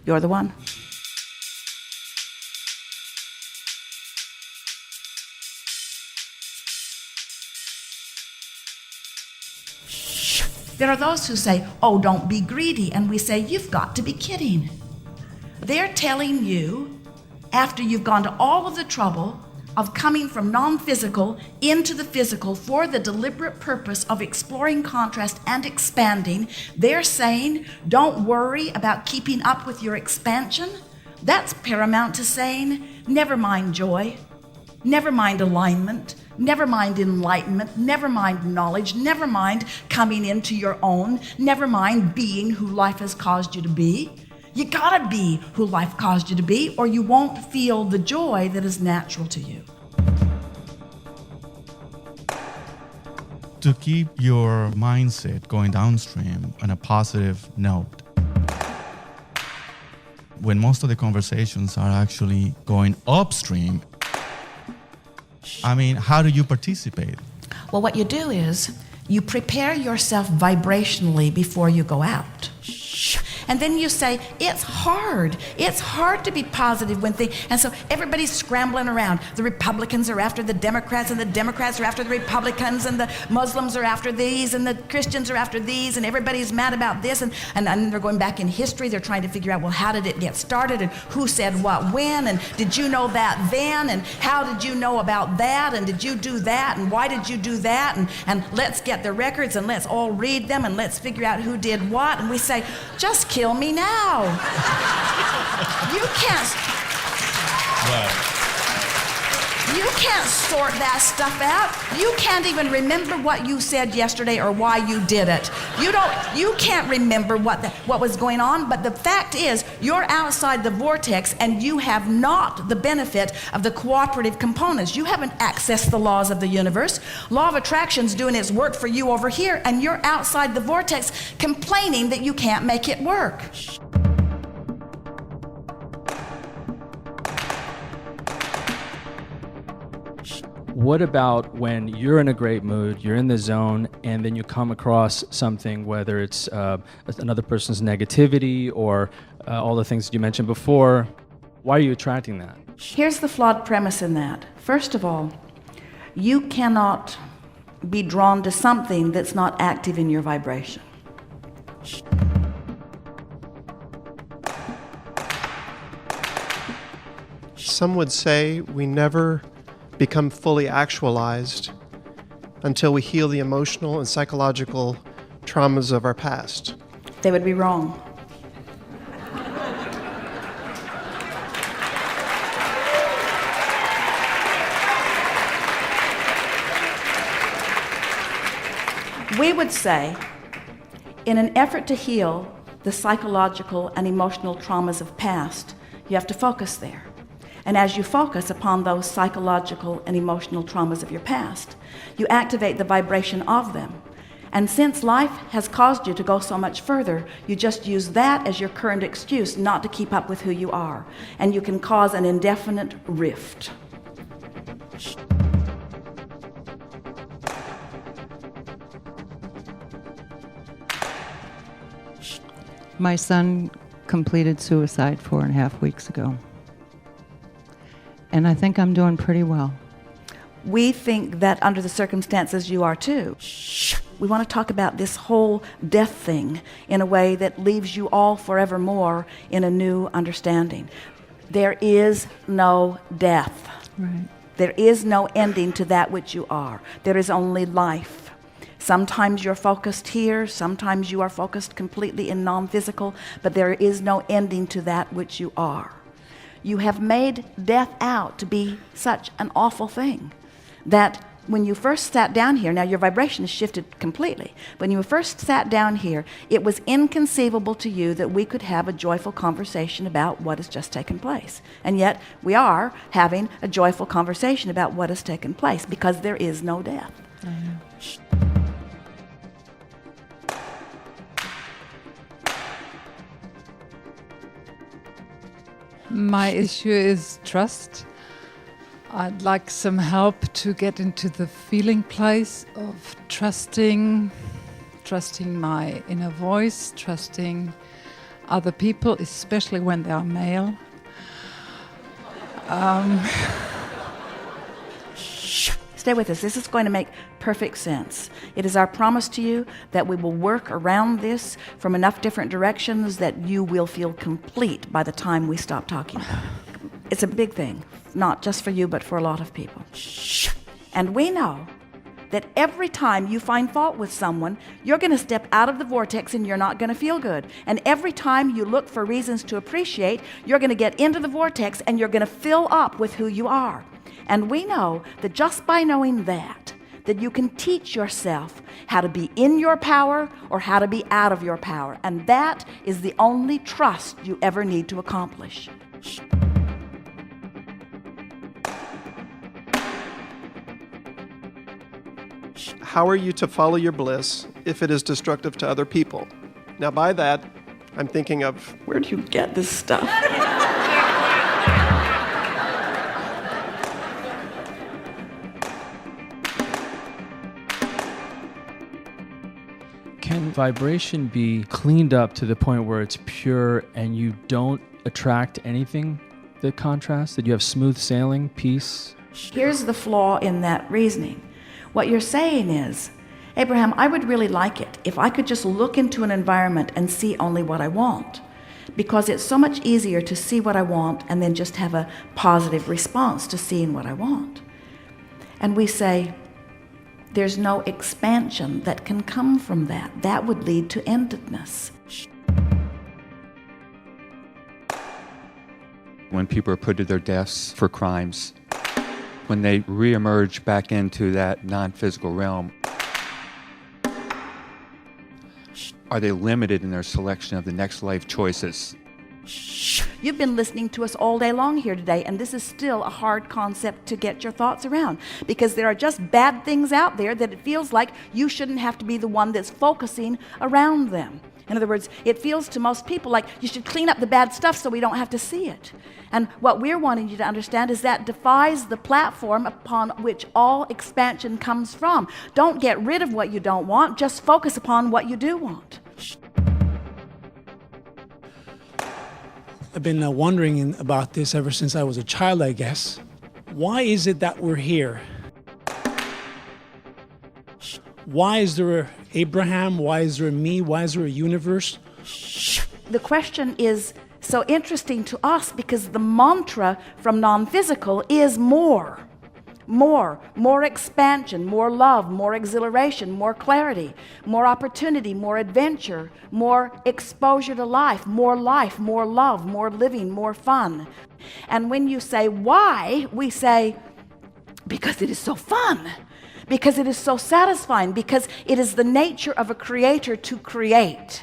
You're the one. There are those who say, oh, don't be greedy. And we say, you've got to be kidding. They're telling you, after you've gone to all of the trouble of coming from non-physical into the physical for the deliberate purpose of exploring contrast and expanding, they're saying, don't worry about keeping up with your expansion. That's paramount to saying, never mind joy, never mind alignment, never mind enlightenment, never mind knowledge, never mind coming into your own, never mind being who life has caused you to be. You gotta be who life caused you to be, or you won't feel the joy that is natural to you. To keep your mindset going downstream on a positive note, when most of the conversations are actually going upstream, I mean, how do you participate? Well, what you do is you prepare yourself vibrationally before you go out. And then you say, it's hard. It's hard to be positive when things, and so everybody's scrambling around. The Republicans are after the Democrats, and the Democrats are after the Republicans, and the Muslims are after these, and the Christians are after these, and everybody's mad about this, and they're going back in history. They're trying to figure out, well, how did it get started, and who said what when, and did you know that then, and how did you know about that, and did you do that, and why did you do that, and let's get the records, and let's all read them, and let's figure out who did what, and we say, just kill me now. You can't. Right. You can't sort that stuff out. You can't even remember what you said yesterday or why you did it. You can't remember what was going on, but the fact is you're outside the vortex and you have not the benefit of the cooperative components. You haven't accessed the laws of the universe. Law of attraction's doing its work for you over here, and you're outside the vortex complaining that you can't make it work. What about when you're in a great mood, you're in the zone, and then you come across something, whether it's another person's negativity or all the things that you mentioned before? Why are you attracting that? Here's the flawed premise in that. First of all, you cannot be drawn to something that's not active in your vibration. Some would say we never become fully actualized until we heal the emotional and psychological traumas of our past. They would be wrong. We would say, in an effort to heal the psychological and emotional traumas of past, you have to focus there. And as you focus upon those psychological and emotional traumas of your past, you activate the vibration of them. And since life has caused you to go so much further, you just use that as your current excuse not to keep up with who you are. And you can cause an indefinite rift. My son completed suicide 4.5 weeks ago. And I think I'm doing pretty well. We think that under the circumstances you are too. We want to talk about this whole death thing in a way that leaves you all forevermore in a new understanding. There is no death. Right. There is no ending to that which you are. There is only life. Sometimes you're focused here, sometimes you are focused completely in non-physical, but there is no ending to that which you are. You have made death out to be such an awful thing that when you first sat down here, now your vibration has shifted completely. When you first sat down here, it was inconceivable to you that we could have a joyful conversation about what has just taken place. And yet we are having a joyful conversation about what has taken place because there is no death. My issue is trust. I'd like some help to get into the feeling place of trusting my inner voice, trusting other people, especially when they are male. Stay with us. This is going to make perfect sense. It is our promise to you that we will work around this from enough different directions that you will feel complete by the time we stop talking about it. It's a big thing, not just for you, but for a lot of people. And we know that every time you find fault with someone, you're going to step out of the vortex and you're not going to feel good. And every time you look for reasons to appreciate, you're going to get into the vortex and you're going to fill up with who you are. And we know that just by knowing that you can teach yourself how to be in your power or how to be out of your power. And that is the only trust you ever need to accomplish. How are you to follow your bliss if it is destructive to other people? Now, by that, I'm thinking of, Where do you get this stuff? Can vibration be cleaned up to the point where it's pure and you don't attract anything that contrasts? That you have smooth sailing, peace? Here's the flaw in that reasoning. What you're saying is, Abraham, I would really like it if I could just look into an environment and see only what I want, because it's so much easier to see what I want and then just have a positive response to seeing what I want. And we say, there's no expansion that can come from that. That would lead to endedness. When people are put to their deaths for crimes, when they reemerge back into that non-physical realm, are they limited in their selection of the next life choices? You've been listening to us all day long here today, and this is still a hard concept to get your thoughts around, because there are just bad things out there that it feels like you shouldn't have to be the one that's focusing around them. In other words, it feels to most people like you should clean up the bad stuff so we don't have to see it. And what we're wanting you to understand is that defies the platform upon which all expansion comes from. Don't get rid of what you don't want, just focus upon what you do want. I've been wondering about this ever since I was a child, I guess. Why is it that we're here? Why is there a Abraham? Why is there a me? Why is there a universe? The question is so interesting to us because the mantra from non-physical is more. More expansion, more love, more exhilaration, more clarity, more opportunity, more adventure, more exposure to life, more love, more living, more fun. And when you say why, we say, because it is so fun, because it is so satisfying, because it is the nature of a creator to create.